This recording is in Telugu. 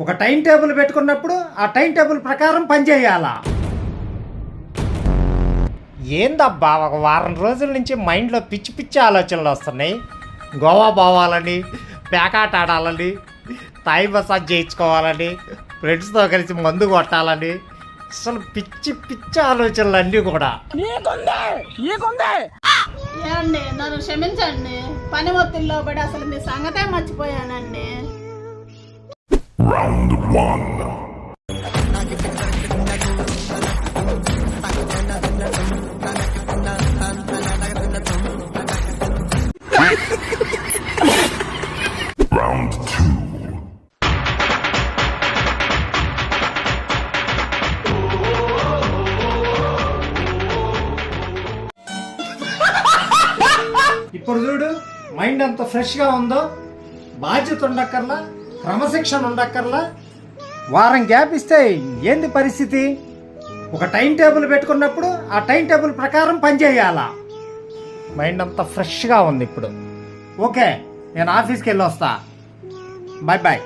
ఒక టైం టేబుల్ పెట్టుకున్నప్పుడు ఆ టైం టేబుల్ ప్రకారం పనిచేయాలా. ఏందబ్బా ఒక వారం రోజుల నుంచి మైండ్లో పిచ్చి పిచ్చి ఆలోచనలు వస్తున్నాయి. గోవా పోవాలని, పేకాట ఆడాలని, తాయి మసాజ్ చేయించుకోవాలని, ఫ్రెండ్స్తో కలిసి మందు కొట్టాలని, అసలు పిచ్చి పిచ్చి ఆలోచనలు అన్నీ కూడా. ఏమండి నన్ను క్షమించండి, పని ఒత్తిడిలో పడి అసలు మీ సంగతే మర్చిపోయానండి. Round 1. Round 2. ఇప్పుడు చూడు మైండ్ అంత ఫ్రెష్గా ఉందో, బాధ్యత ఉండక్కర్లా, క్రమశిక్షణ ఉండక్కర్లా. వారం గ్యాప్ ఇస్తే ఏంది పరిస్థితి? ఒక టైం టేబుల్ పెట్టుకున్నప్పుడు ఆ టైం టేబుల్ ప్రకారం పనిచేయాలా. మైండ్ అంతా ఫ్రెష్గా ఉంది ఇప్పుడు. ఓకే, నేను ఆఫీస్కి వెళ్ళి వస్తా. Bye bye.